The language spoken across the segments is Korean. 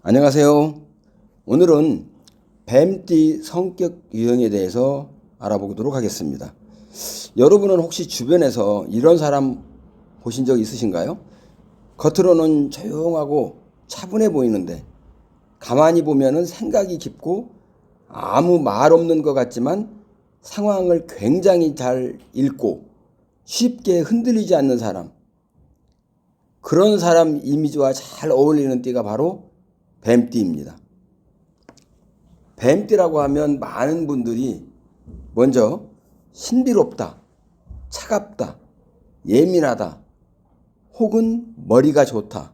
안녕하세요. 오늘은 뱀띠 성격 유형에 대해서 알아보도록 하겠습니다. 여러분은 혹시 주변에서 이런 사람 보신 적 있으신가요? 겉으로는 조용하고 차분해 보이는데 가만히 보면은 생각이 깊고 아무 말 없는 것 같지만 상황을 굉장히 잘 읽고 쉽게 흔들리지 않는 사람. 그런 사람 이미지와 잘 어울리는 띠가 바로 뱀띠입니다. 뱀띠라고 하면 많은 분들이 먼저 신비롭다, 차갑다, 예민하다, 혹은 머리가 좋다,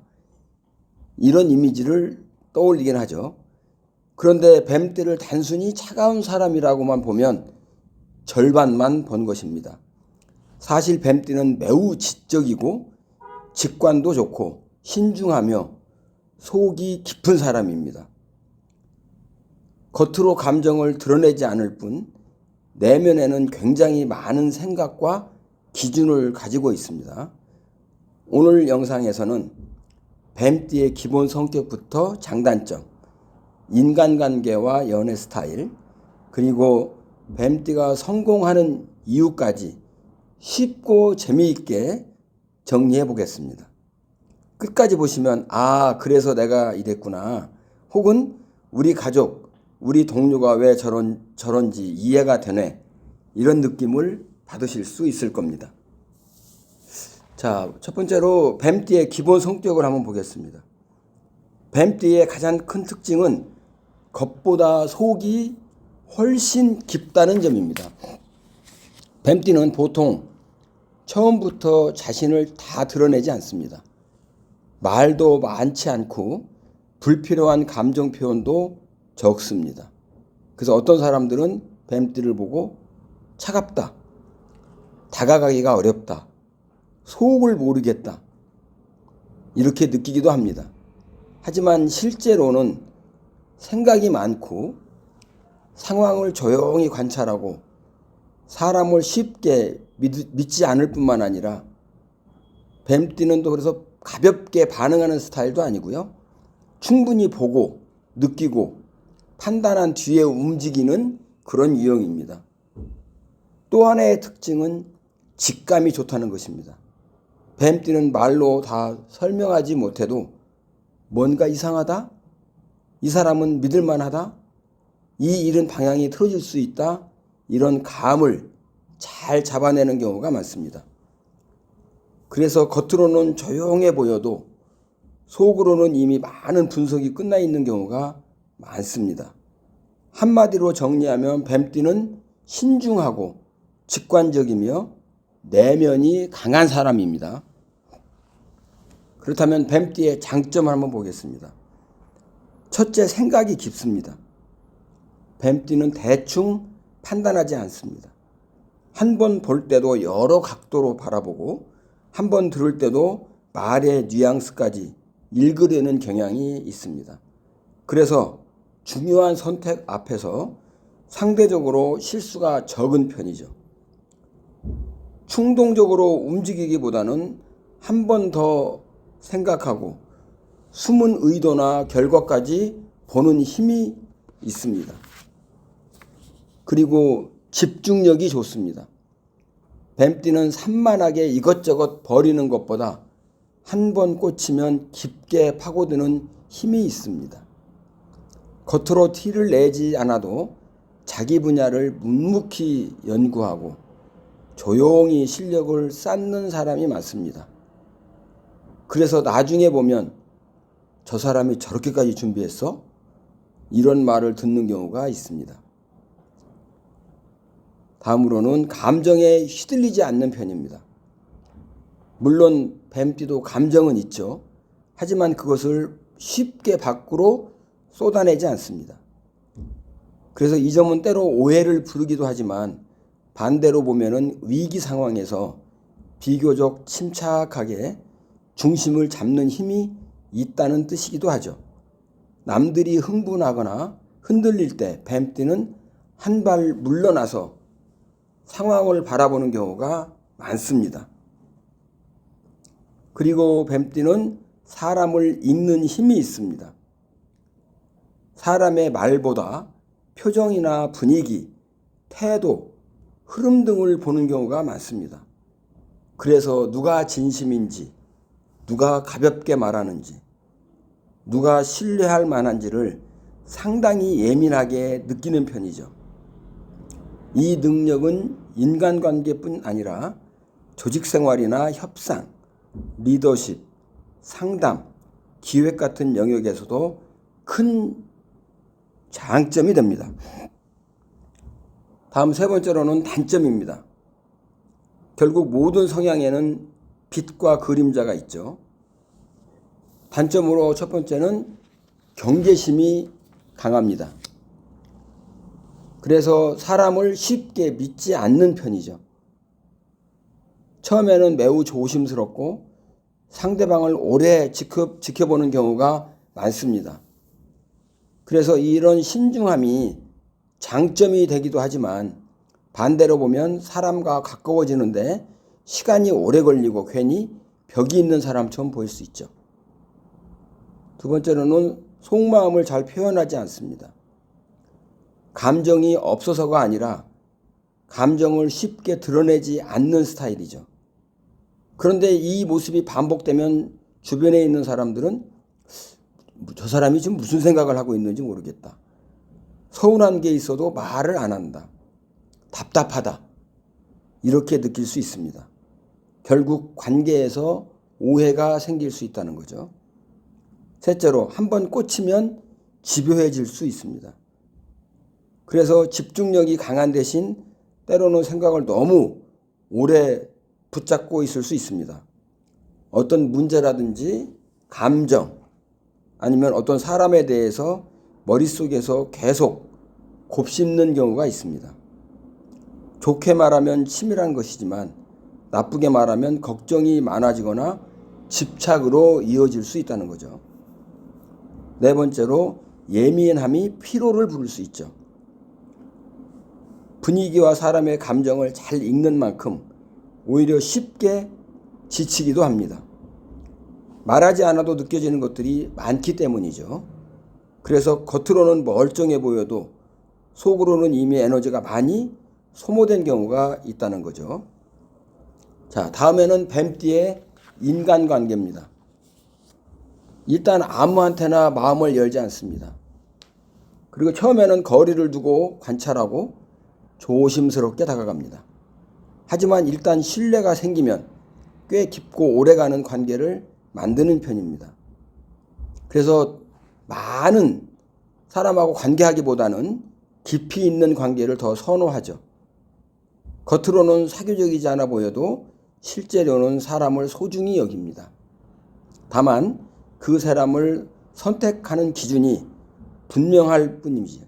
이런 이미지를 떠올리긴 하죠. 그런데 뱀띠를 단순히 차가운 사람이라고만 보면 절반만 본 것입니다. 사실 뱀띠는 매우 지적이고 직관도 좋고 신중하며 속이 깊은 사람입니다. 겉으로 감정을 드러내지 않을 뿐 내면에는 굉장히 많은 생각과 기준을 가지고 있습니다. 오늘 영상에서는 뱀띠의 기본 성격부터 장단점, 인간관계와 연애 스타일, 그리고 뱀띠가 성공하는 이유까지 쉽고 재미있게 정리해 보겠습니다. 끝까지 보시면 그래서 내가 이랬구나, 혹은 우리 가족, 우리 동료가 왜 저런지 이해가 되네, 이런 느낌을 받으실 수 있을 겁니다. 자, 첫 번째로 뱀띠의 기본 성격을 한번 보겠습니다. 뱀띠의 가장 큰 특징은 겉보다 속이 훨씬 깊다는 점입니다. 뱀띠는 보통 처음부터 자신을 다 드러내지 않습니다. 말도 많지 않고 불필요한 감정 표현도 적습니다. 그래서 어떤 사람들은 뱀띠를 보고 차갑다, 다가가기가 어렵다, 속을 모르겠다, 이렇게 느끼기도 합니다. 하지만 실제로는 생각이 많고 상황을 조용히 관찰하고 사람을 쉽게 믿지 않을 뿐만 아니라 뱀띠는 또 그래서 가볍게 반응하는 스타일도 아니고요. 충분히 보고 느끼고 판단한 뒤에 움직이는 그런 유형입니다. 또 하나의 특징은 직감이 좋다는 것입니다. 뱀띠는 말로 다 설명하지 못해도 뭔가 이상하다, 이 사람은 믿을만하다, 이 일은 방향이 틀어질 수 있다, 이런 감을 잘 잡아내는 경우가 많습니다. 그래서 겉으로는 조용해 보여도 속으로는 이미 많은 분석이 끝나 있는 경우가 많습니다. 한마디로 정리하면 뱀띠는 신중하고 직관적이며 내면이 강한 사람입니다. 그렇다면 뱀띠의 장점을 한번 보겠습니다. 첫째, 생각이 깊습니다. 뱀띠는 대충 판단하지 않습니다. 한 번 볼 때도 여러 각도로 바라보고 한 번 들을 때도 말의 뉘앙스까지 읽으려는 경향이 있습니다. 그래서 중요한 선택 앞에서 상대적으로 실수가 적은 편이죠. 충동적으로 움직이기보다는 한 번 더 생각하고 숨은 의도나 결과까지 보는 힘이 있습니다. 그리고 집중력이 좋습니다. 뱀띠는 산만하게 이것저것 버리는 것보다 한 번 꽂히면 깊게 파고드는 힘이 있습니다. 겉으로 티를 내지 않아도 자기 분야를 묵묵히 연구하고 조용히 실력을 쌓는 사람이 많습니다. 그래서 나중에 보면 저 사람이 저렇게까지 준비했어? 이런 말을 듣는 경우가 있습니다. 다음으로는 감정에 휘둘리지 않는 편입니다. 물론 뱀띠도 감정은 있죠. 하지만 그것을 쉽게 밖으로 쏟아내지 않습니다. 그래서 이 점은 때로 오해를 부르기도 하지만 반대로 보면은 위기 상황에서 비교적 침착하게 중심을 잡는 힘이 있다는 뜻이기도 하죠. 남들이 흥분하거나 흔들릴 때 뱀띠는 한 발 물러나서 상황을 바라보는 경우가 많습니다. 그리고 뱀띠는 사람을 읽는 힘이 있습니다. 사람의 말보다 표정이나 분위기, 태도, 흐름 등을 보는 경우가 많습니다. 그래서 누가 진심인지, 누가 가볍게 말하는지, 누가 신뢰할 만한지를 상당히 예민하게 느끼는 편이죠. 이 능력은 인간관계뿐 아니라 조직생활이나 협상, 리더십, 상담, 기획 같은 영역에서도 큰 장점이 됩니다. 다음 세 번째로는 단점입니다. 결국 모든 성향에는 빛과 그림자가 있죠. 단점으로 첫 번째는 경계심이 강합니다. 그래서 사람을 쉽게 믿지 않는 편이죠. 처음에는 매우 조심스럽고 상대방을 오래 지켜보는 경우가 많습니다. 그래서 이런 신중함이 장점이 되기도 하지만 반대로 보면 사람과 가까워지는데 시간이 오래 걸리고 괜히 벽이 있는 사람처럼 보일 수 있죠. 두 번째로는 속마음을 잘 표현하지 않습니다. 감정이 없어서가 아니라 감정을 쉽게 드러내지 않는 스타일이죠. 그런데 이 모습이 반복되면 주변에 있는 사람들은 저 사람이 지금 무슨 생각을 하고 있는지 모르겠다. 서운한 게 있어도 말을 안 한다. 답답하다. 이렇게 느낄 수 있습니다. 결국 관계에서 오해가 생길 수 있다는 거죠. 셋째로, 한번 꽂히면 집요해질 수 있습니다. 그래서 집중력이 강한 대신 때로는 생각을 너무 오래 붙잡고 있을 수 있습니다. 어떤 문제라든지 감정, 아니면 어떤 사람에 대해서 머릿속에서 계속 곱씹는 경우가 있습니다. 좋게 말하면 치밀한 것이지만 나쁘게 말하면 걱정이 많아지거나 집착으로 이어질 수 있다는 거죠. 네 번째로, 예민함이 피로를 부를 수 있죠. 분위기와 사람의 감정을 잘 읽는 만큼 오히려 쉽게 지치기도 합니다. 말하지 않아도 느껴지는 것들이 많기 때문이죠. 그래서 겉으로는 멀쩡해 보여도 속으로는 이미 에너지가 많이 소모된 경우가 있다는 거죠. 자, 다음에는 뱀띠의 인간관계입니다. 일단 아무한테나 마음을 열지 않습니다. 그리고 처음에는 거리를 두고 관찰하고 조심스럽게 다가갑니다. 하지만 일단 신뢰가 생기면 꽤 깊고 오래가는 관계를 만드는 편입니다. 그래서 많은 사람하고 관계하기보다는 깊이 있는 관계를 더 선호하죠. 겉으로는 사교적이지 않아 보여도 실제로는 사람을 소중히 여깁니다. 다만 그 사람을 선택하는 기준이 분명할 뿐이지.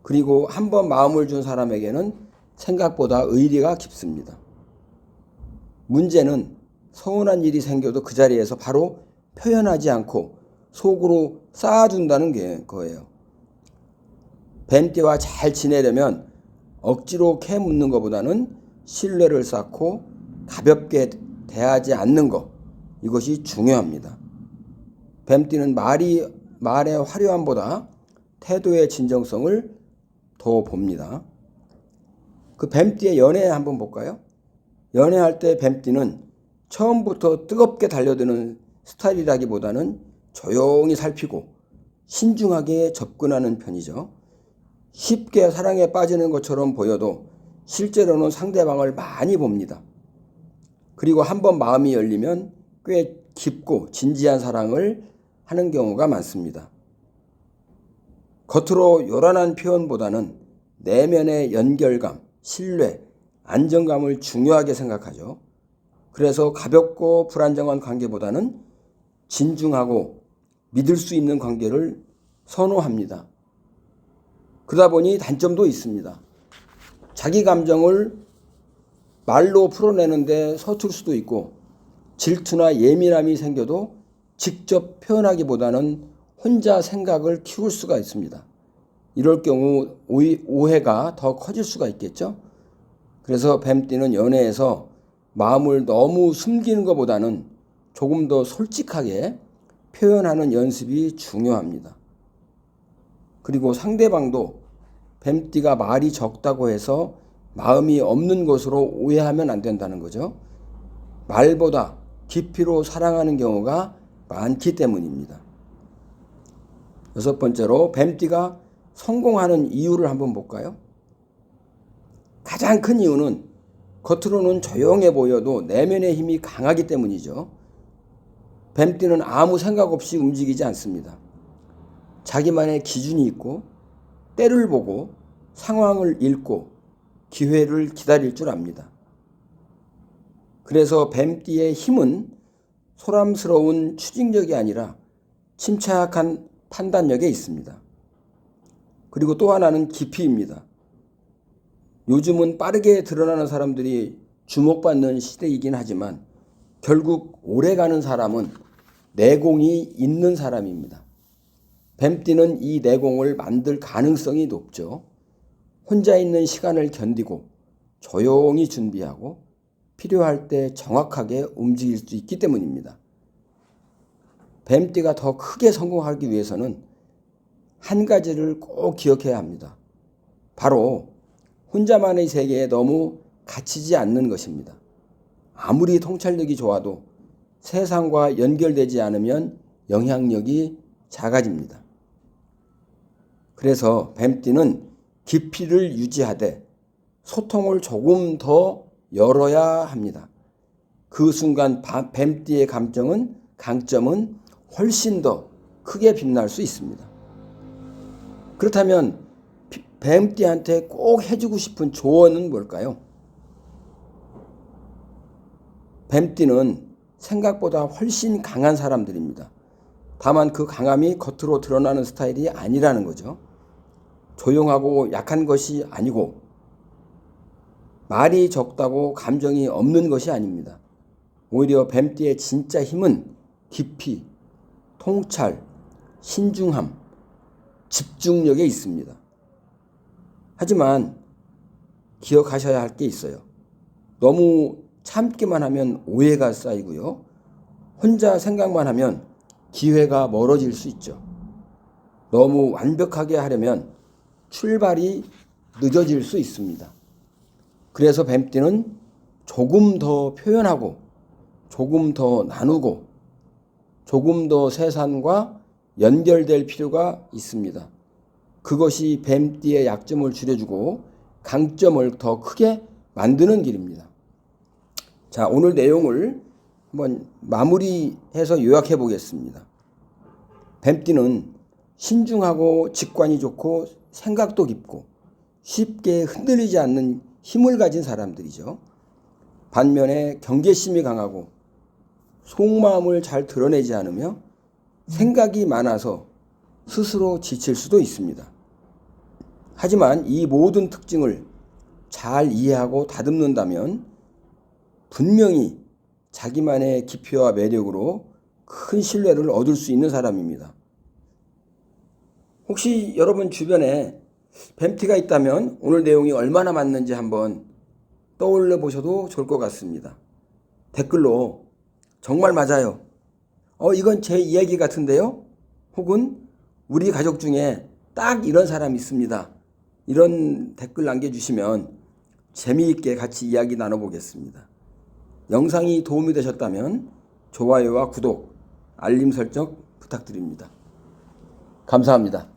그리고 한번 마음을 준 사람에게는 생각보다 의리가 깊습니다. 문제는 서운한 일이 생겨도 그 자리에서 바로 표현하지 않고 속으로 쌓아둔다는 거예요. 뱀띠와 잘 지내려면 억지로 캐묻는 것보다는 신뢰를 쌓고 가볍게 대하지 않는 것, 이것이 중요합니다. 뱀띠는 말의 화려함보다 태도의 진정성을 더 봅니다. 그 뱀띠의 연애 한번 볼까요? 연애할 때 뱀띠는 처음부터 뜨겁게 달려드는 스타일이라기보다는 조용히 살피고 신중하게 접근하는 편이죠. 쉽게 사랑에 빠지는 것처럼 보여도 실제로는 상대방을 많이 봅니다. 그리고 한번 마음이 열리면 꽤 깊고 진지한 사랑을 하는 경우가 많습니다. 겉으로 요란한 표현보다는 내면의 연결감, 신뢰, 안정감을 중요하게 생각하죠. 그래서 가볍고 불안정한 관계보다는 진중하고 믿을 수 있는 관계를 선호합니다. 그러다 보니 단점도 있습니다. 자기 감정을 말로 풀어내는데 서툴 수도 있고 질투나 예민함이 생겨도 직접 표현하기보다는 혼자 생각을 키울 수가 있습니다. 이럴 경우 오해가 더 커질 수가 있겠죠. 그래서 뱀띠는 연애에서 마음을 너무 숨기는 것보다는 조금 더 솔직하게 표현하는 연습이 중요합니다. 그리고 상대방도 뱀띠가 말이 적다고 해서 마음이 없는 것으로 오해하면 안 된다는 거죠. 말보다 깊이로 사랑하는 경우가 많기 때문입니다. 여섯 번째로 뱀띠가 성공하는 이유를 한번 볼까요? 가장 큰 이유는 겉으로는 조용해 보여도 내면의 힘이 강하기 때문이죠. 뱀띠는 아무 생각 없이 움직이지 않습니다. 자기만의 기준이 있고 때를 보고 상황을 읽고 기회를 기다릴 줄 압니다. 그래서 뱀띠의 힘은 소람스러운 추진력이 아니라 침착한 판단력에 있습니다. 그리고 또 하나는 깊이입니다. 요즘은 빠르게 드러나는 사람들이 주목받는 시대이긴 하지만 결국 오래가는 사람은 내공이 있는 사람입니다. 뱀띠는 이 내공을 만들 가능성이 높죠. 혼자 있는 시간을 견디고 조용히 준비하고 필요할 때 정확하게 움직일 수 있기 때문입니다. 뱀띠가 더 크게 성공하기 위해서는 한 가지를 꼭 기억해야 합니다. 바로 혼자만의 세계에 너무 갇히지 않는 것입니다. 아무리 통찰력이 좋아도 세상과 연결되지 않으면 영향력이 작아집니다. 그래서 뱀띠는 깊이를 유지하되 소통을 조금 더 열어야 합니다. 그 순간 뱀띠의 강점은 훨씬 더 크게 빛날 수 있습니다. 그렇다면 뱀띠한테 꼭 해주고 싶은 조언은 뭘까요? 뱀띠는 생각보다 훨씬 강한 사람들입니다. 다만 그 강함이 겉으로 드러나는 스타일이 아니라는 거죠. 조용하고 약한 것이 아니고 말이 적다고 감정이 없는 것이 아닙니다. 오히려 뱀띠의 진짜 힘은 깊이, 통찰, 신중함, 집중력에 있습니다. 하지만 기억하셔야 할 게 있어요. 너무 참기만 하면 오해가 쌓이고요. 혼자 생각만 하면 기회가 멀어질 수 있죠. 너무 완벽하게 하려면 출발이 늦어질 수 있습니다. 그래서 뱀띠는 조금 더 표현하고 조금 더 나누고 조금 더 세상과 연결될 필요가 있습니다. 그것이 뱀띠의 약점을 줄여주고 강점을 더 크게 만드는 길입니다. 자, 오늘 내용을 한번 마무리해서 요약해 보겠습니다. 뱀띠는 신중하고 직관이 좋고 생각도 깊고 쉽게 흔들리지 않는 힘을 가진 사람들이죠. 반면에 경계심이 강하고 속마음을 잘 드러내지 않으며 생각이 많아서 스스로 지칠 수도 있습니다. 하지만 이 모든 특징을 잘 이해하고 다듬는다면 분명히 자기만의 깊이와 매력으로 큰 신뢰를 얻을 수 있는 사람입니다. 혹시 여러분 주변에 뱀띠가 있다면 오늘 내용이 얼마나 맞는지 한번 떠올려 보셔도 좋을 것 같습니다. 댓글로 정말 맞아요. 이건 제 이야기 같은데요? 혹은 우리 가족 중에 딱 이런 사람이 있습니다. 이런 댓글 남겨주시면 재미있게 같이 이야기 나눠보겠습니다. 영상이 도움이 되셨다면 좋아요와 구독, 알림 설정 부탁드립니다. 감사합니다.